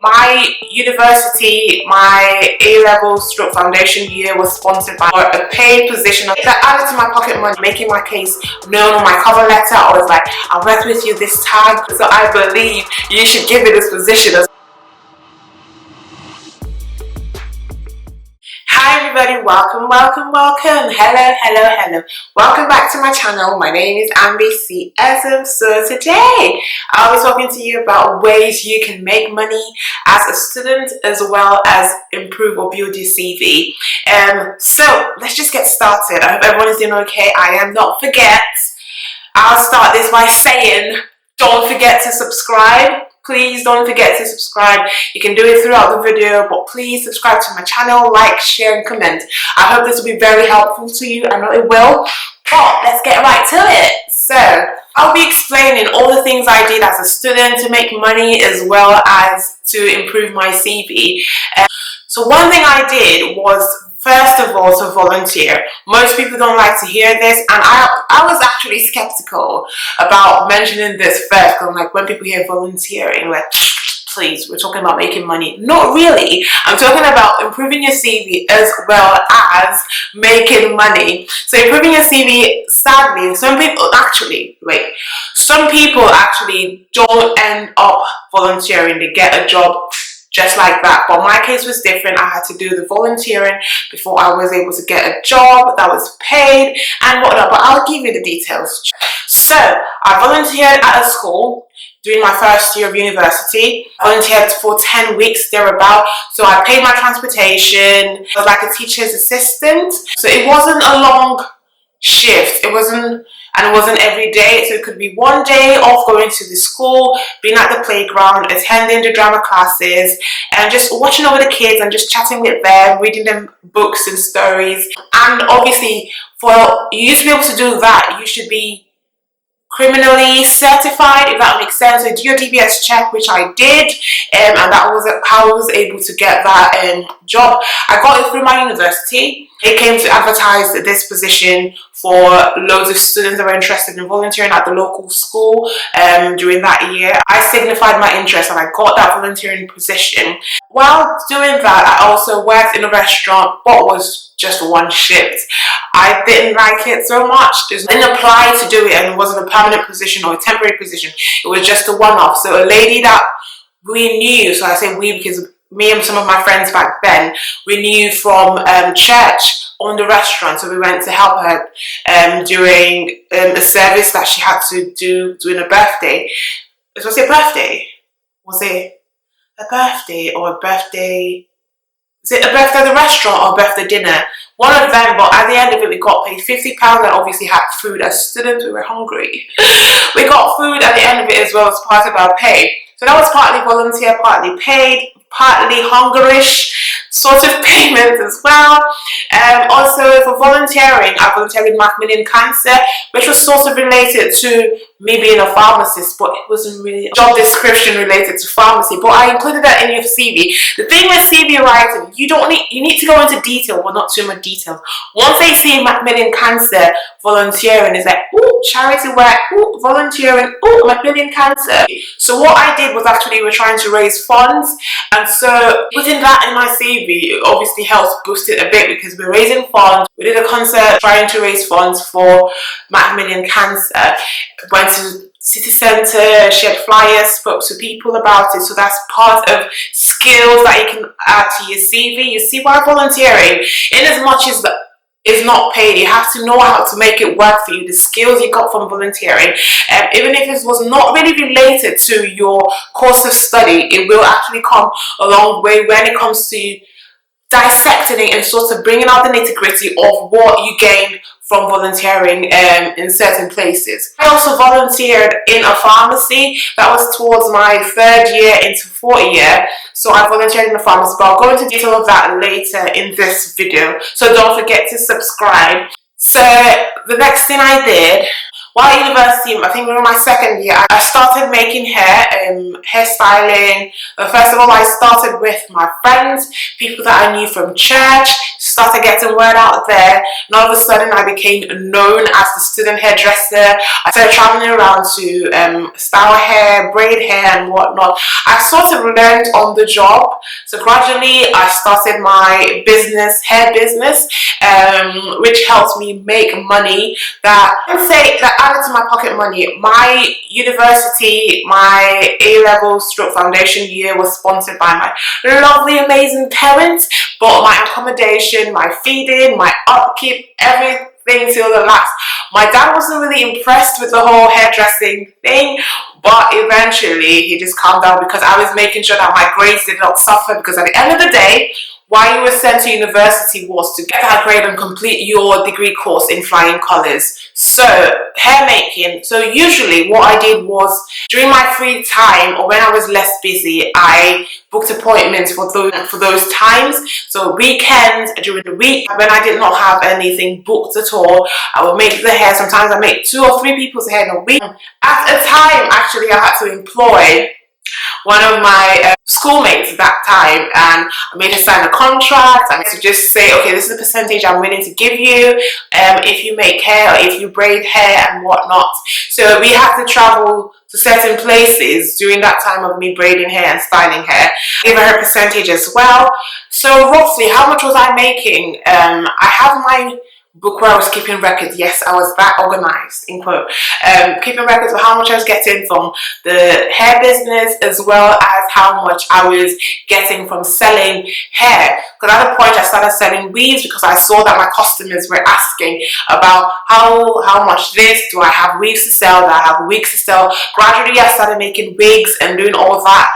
My university, my A-level stroke foundation year was sponsored by a paid position that added to my pocket money, making my case known on my cover letter. I was like, I worked with you this time, so I believe you should give me this position. Hi everybody, welcome. Hello. Welcome back to my channel. My name is Ambi CSM. So today I'll be talking to you about ways you can make money as a student as well as improve or build your CV. So let's just get started. I hope everyone is doing okay. Don't forget, I'll start this by saying, don't forget to subscribe. Please don't forget to subscribe. You can do it throughout the video, but please subscribe to my channel, like, share, and comment. I hope this will be very helpful to you. I know it will. But let's get right to it. So I'll be explaining all the things I did as a student to make money as well as to improve my CV. So one thing I did was, first of all, to volunteer. Most people don't like to hear this, and I was actually skeptical about mentioning this first, because like, when people hear volunteering, like, please, we're talking about making money. Not really. I'm talking about improving your CV as well as making money. So improving your CV, sadly, some people actually don't end up volunteering. They get a job just like that. But my case was different. I had to do the volunteering before I was able to get a job that was paid and whatnot. But I'll give you the details. So I volunteered at a school during my first year of university. I volunteered for 10 weeks thereabout. So I paid my transportation. I was like a teacher's assistant. So it wasn't a long shift. It wasn't every day, so it could be one day off going to the school, being at the playground, attending the drama classes, and just watching over the kids and just chatting with them, reading them books and stories. And obviously, for you to be able to do that, you should be criminally certified, if that makes sense. So do your DBS check, which I did, and that was how I was able to get that job. I got it through my university. They came to advertise this position for loads of students that were interested in volunteering at the local school during that year. I signified my interest and I got that volunteering position. While doing that, I also worked in a restaurant, but was just one shift. I didn't like it so much. I didn't apply to do it, and it wasn't a permanent position or a temporary position. It was just a one-off. So a lady that we knew, so I say we because me and some of my friends back then, we knew from church on the restaurant, so we went to help her during a service that she had to do during a birthday. Was it a birthday? Was it a birthday or a birthday? Is it a birthday at the restaurant or a birthday dinner? One of them, but at the end of it, we got paid £50 and obviously had food. As students, we were hungry. We got food at the end of it as well as part of our pay. So that was partly volunteer, partly paid, partly hungerish sort of payment as well. Also for volunteering, I volunteered with Macmillan Cancer, which was sort of related to me being a pharmacist, but it wasn't really a job description related to pharmacy. But I included that in your CV. The thing with CV writing, you need to go into detail, but not too much detail. Once they see Macmillan Cancer volunteering, it's like, ooh, charity work, ooh, volunteering, ooh, Macmillan Cancer. So what I did was actually we're trying to raise funds, and so putting that in my CV obviously helps boost it a bit because we're raising funds. We did a concert trying to raise funds for Macmillan Cancer. Went to city centre, shared flyers, spoke to people about it. So that's part of skills that you can add to your CV. You see, while volunteering, in as much as is not paid, you have to know how to make it work for you. The skills you got from volunteering, even if it was not really related to your course of study, it will actually come a long way when it comes to dissecting it and sort of bringing out the nitty-gritty of what you gain from volunteering in certain places. I also volunteered in a pharmacy. That was towards my third year into fourth year. So I volunteered in a pharmacy, but I'll go into detail of that later in this video. So don't forget to subscribe. So the next thing I did while at university, I think we were in my second year, I started making hair, hairstyling. First of all, I started with my friends, people that I knew from church, started getting word out there, and all of a sudden I became known as the student hairdresser. I started traveling around to style hair, braid hair and whatnot. I sort of learned on the job, so gradually I started my business, hair business, which helped me make money that I would say that added to my pocket money. My university, my A-level stroke foundation year was sponsored by my lovely, amazing parents, but my accommodation, my feeding, my upkeep, everything till the last. My dad wasn't really impressed with the whole hairdressing thing, but eventually he just calmed down because I was making sure that my grades did not suffer, because at the end of the day, why you were sent to university was to get that grade and complete your degree course in flying colours. So, hair making. So usually what I did was, during my free time or when I was less busy, I booked appointments for those times. So weekends, during the week, when I did not have anything booked at all, I would make the hair. Sometimes I make 2 or 3 people's hair in a week. At a time, actually, I had to employ one of my schoolmates at that time, and I made her sign a contract. I made her just say, okay, this is the percentage I'm willing to give you if you make hair or if you braid hair and whatnot. So we had to travel to certain places during that time of me braiding hair and styling hair. I gave her a percentage as well. So roughly, how much was I making? I have my book where I was keeping records. Yes, I was that organized, in quote, keeping records of how much I was getting from the hair business, as well as how much I was getting from selling hair. Because at a point I started selling weaves because I saw that my customers were asking about how much this, do I have weaves to sell, do I have wigs to sell. Gradually I started making wigs and doing all that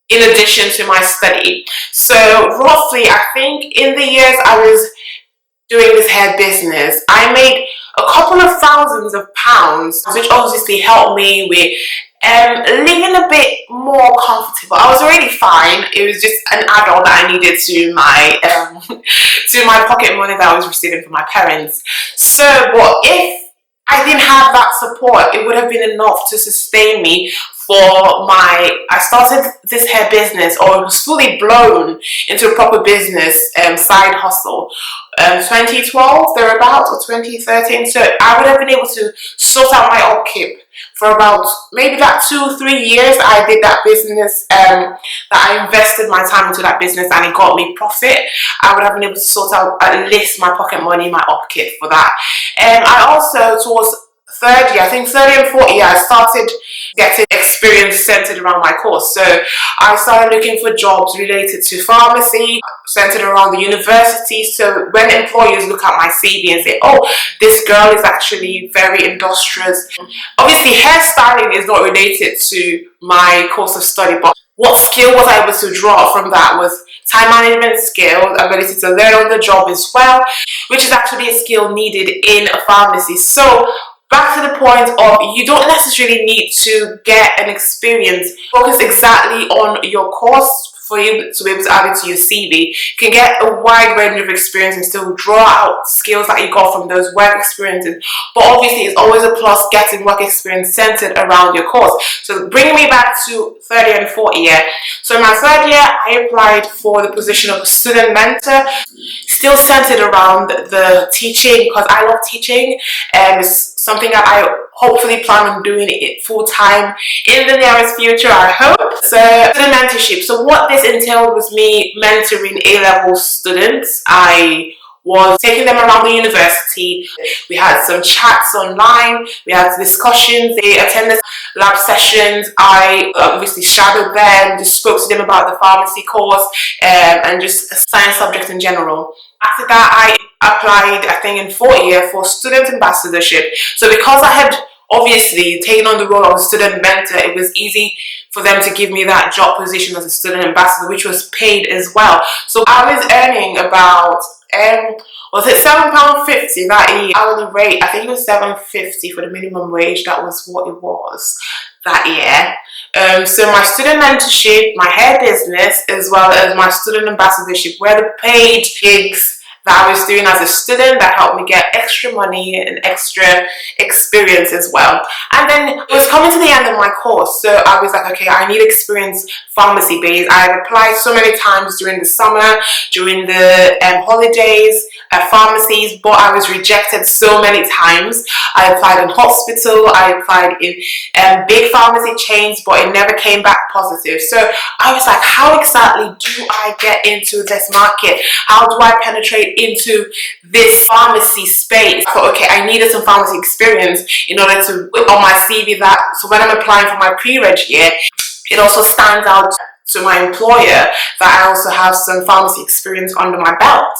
in addition to my study. So roughly, I think in the years I was doing this hair business, I made a couple of thousands of pounds, which obviously helped me with living a bit more comfortable. I was already fine. It was just an add-on that I needed to my to my pocket money that I was receiving from my parents. So, but if I didn't have that support, it would have been enough to sustain me for I started this hair business, or it was fully blown into a proper business side hustle, 2012 thereabouts, or 2013. So I would have been able to sort out my upkeep for about maybe that 2-3 years. I did that business, that I invested my time into that business, and it got me profit. I would have been able to sort out at least my pocket money, my upkeep for that. I also, towards third year, I think third year and fourth year, I started getting experience centered around my course. So I started looking for jobs related to pharmacy, centered around the university. So when employers look at my CV and say, oh, this girl is actually very industrious. Obviously, hairstyling is not related to my course of study, but what skill was I able to draw from that was time management skills, ability to learn on the job as well, which is actually a skill needed in a pharmacy. So back to the point of, you don't necessarily need to get an experience. Focus exactly on your course for you to be able to add it to your CV. You can get a wide range of experience and still draw out skills that you got from those work experiences. But obviously, it's always a plus getting work experience centered around your course. So bringing me back to third year and fourth year. So in my third year, I applied for the position of a student mentor, still centered around the teaching, because I love teaching, and it's something that I hopefully plan on doing it full time in the nearest future, I hope. So, student mentorship. So what this entailed was me mentoring A-level students. I was taking them around the university. We had some chats online, we had discussions, they attended lab sessions. I obviously shadowed them, just spoke to them about the pharmacy course, and just science subjects in general. After that, I applied, I think in fourth year, for student ambassadorship. So because I had obviously taken on the role of a student mentor, it was easy for them to give me that job position as a student ambassador, which was paid as well. So I was earning about, was it £7.50 that year? Hourly rate, I think it was £7.50 for the minimum wage. That was what it was that year. So my student mentorship, my hair business, as well as my student ambassadorship were the paid gigs that I was doing as a student that helped me get extra money and extra experience as well. And then it was coming to the end of my course, so I was like, okay, I need experience pharmacy based. I had applied so many times during the summer, during the holidays, pharmacies, but I was rejected so many times. I applied in hospital, I applied in big pharmacy chains, but it never came back positive. So I was like, how exactly do I get into this market? How do I penetrate into this pharmacy space? I thought, okay, I needed some pharmacy experience in order to put on my CV that, so when I'm applying for my pre-reg year, it also stands out to my employer that I also have some pharmacy experience under my belt.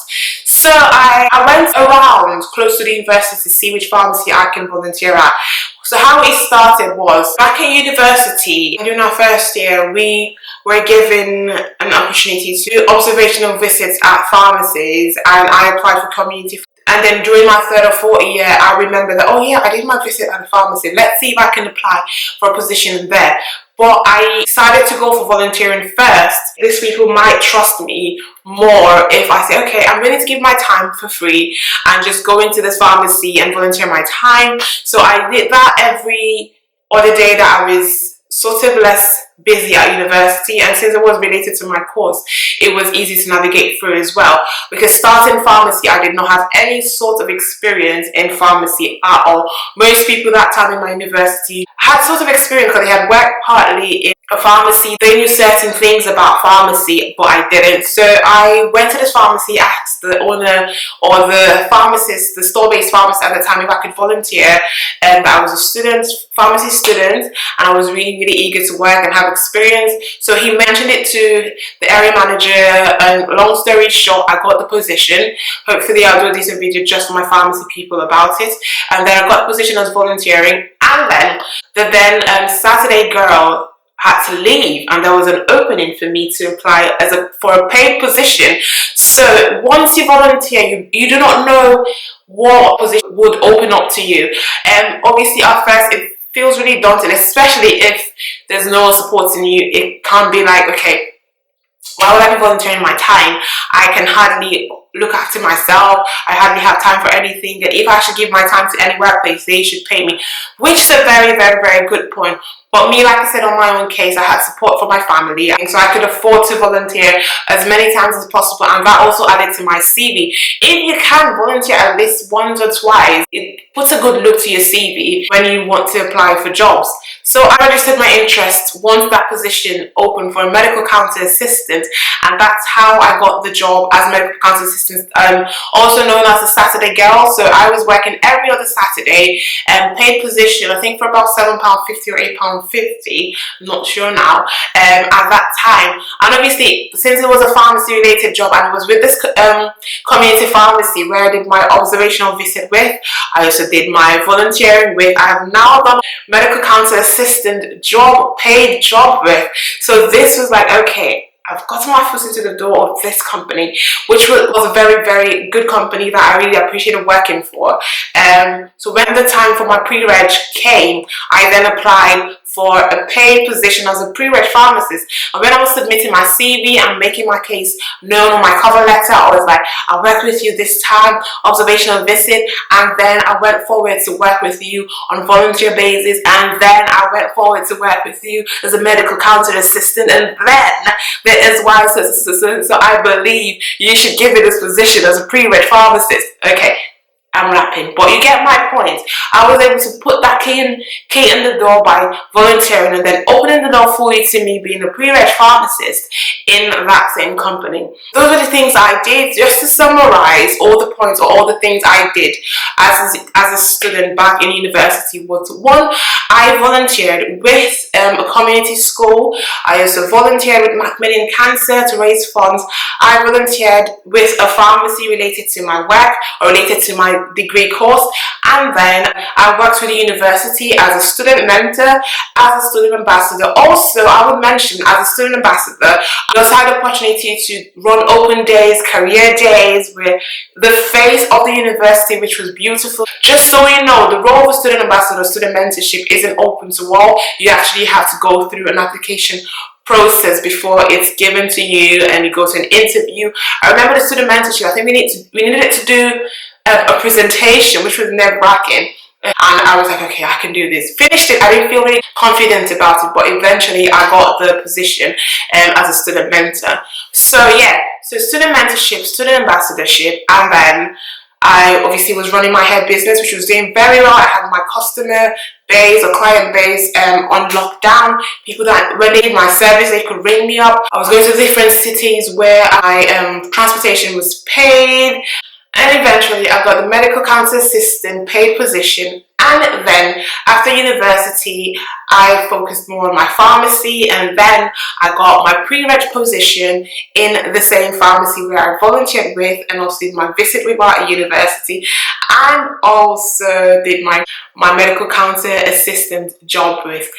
So I went around close to the university to see which pharmacy I can volunteer at. So how it started was, back at university, during our first year, we were given an opportunity to do observational visits at pharmacies, and I applied for community. And then during my third or fourth year, I remember that, oh yeah, I did my visit at the pharmacy. Let's see if I can apply for a position there. But I decided to go for volunteering first. These people might trust me more if I say, okay, I'm willing to give my time for free and just go into this pharmacy and volunteer my time. So I did that every other day that I was sort of less busy at university, and since it was related to my course, it was easy to navigate through as well. Because starting pharmacy, I did not have any sort of experience in pharmacy at all. Most people that time in my university had sort of experience because they had worked partly in a pharmacy. They knew certain things about pharmacy, but I didn't. So I went to this pharmacy, asked the owner or the pharmacist, the store-based pharmacist at the time, if I could volunteer. And I was a student, pharmacy student, and I was really, really eager to work and have experience. So he mentioned it to the area manager, and long story short, I got the position. Hopefully I'll do a decent video just for my pharmacy people about it. And then I got the position as volunteering, and then the Saturday girl had to leave, and there was an opening for me to apply for a paid position. So once you volunteer, you do not know what position would open up to you. Obviously at first it feels really daunting, especially if there's no one supporting you. It can be like, okay, why would I be volunteering my time? I can hardly look after myself. I hardly have time for anything. And if I should give my time to any workplace, they should pay me, which is a very, very, very good point. But me, like I said, on my own case, I had support from my family, and so I could afford to volunteer as many times as possible, and that also added to my CV. If you can volunteer at least once or twice, it puts a good look to your CV when you want to apply for jobs. So I registered my interest once that position opened for a medical counter assistant, and that's how I got the job as medical counter assistant, also known as a Saturday girl. So I was working every other Saturday, paid position, I think for about £7.50 or £8.50, I'm not sure now, at that time. And obviously, since it was a pharmacy related job, and it was with this community pharmacy where I did my observational visit with, I also did my volunteering with, I have now done medical counter assistant job, paid job with. So this was like, okay, I've gotten my foot into the door of this company, which was a very, very good company that I really appreciated working for. So when the time for my pre-reg came, I then applied for a paid position as a pre-reg pharmacist. And when I was submitting my CV and making my case known on my cover letter, I was like, I worked with you this time, observational visit, and then I went forward to work with you on volunteer basis, and then I went forward to work with you as a medical counter assistant, and then there is why so I believe you should give me this position as a pre-reg pharmacist. Okay, I'm rapping, but you get my point. I was able to put that key in the door by volunteering, and then opening the door fully to me being a pre-reg pharmacist in that same company. Those are the things I did. Just to summarize all the points or all the things I did as a student back in university was: one, I volunteered with a community school. I also volunteered with Macmillan Cancer to raise funds. I volunteered with a pharmacy related to my work or related to my my degree course, and then I worked with the university as a student mentor, as a student ambassador. Also, I would mention, as a student ambassador, I also had the opportunity to run open days, career days, with the face of the university, which was beautiful. Just so you know, the role of a student ambassador, student mentorship, isn't open to all. You actually have to go through an application process before it's given to you, and you go to an interview. I remember the student mentorship, I think we needed to do a presentation, which was nerve-wracking. And I was like, okay, I can do this. Finished it. I didn't feel really confident about it, but eventually I got the position as a student mentor. So yeah, so student mentorship, student ambassadorship, and then I obviously was running my hair business, which was doing very well. I had my customer base or client base on lockdown. People that when they need my service, they could ring me up. I was going to different cities where transportation was paid. And eventually I got the medical council assistant paid position, and then after university I focused more on my pharmacy, and then I got my pre-reg position in the same pharmacy where I volunteered with, and also did my visit with at university, and also did my medical council assistant job with.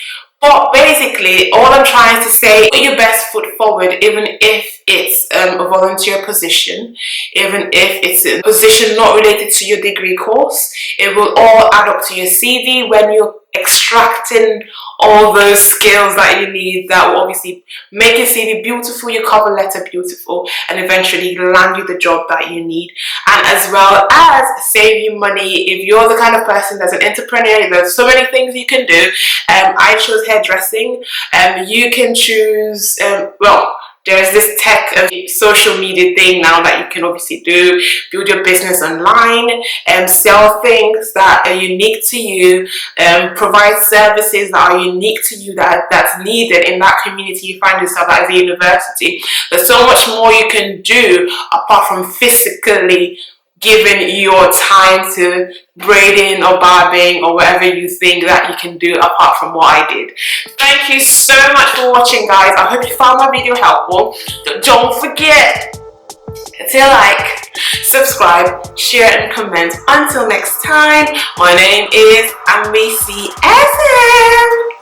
But basically, all I'm trying to say, put your best foot forward, even if it's a volunteer position, even if it's a position not related to your degree course. It will all add up to your CV when you're extracting all those skills that you need, that will obviously make your CV beautiful, your cover letter beautiful, and eventually land you the job that you need. And as well as save you money if you're the kind of person that's an entrepreneur. There's so many things you can do. I chose hairdressing. You can choose well, there's this tech social media thing now that you can obviously do, build your business online, sell things that are unique to you, provide services that are unique to you, that's needed in that community you find yourself at the university. There's so much more you can do apart from physically giving your time to braiding or barbing or whatever you think that you can do apart from what I did. Thank you so much for watching, guys. I hope you found my video helpful. Don't forget to like, subscribe, share and comment. Until next time, my name is Amisi SM.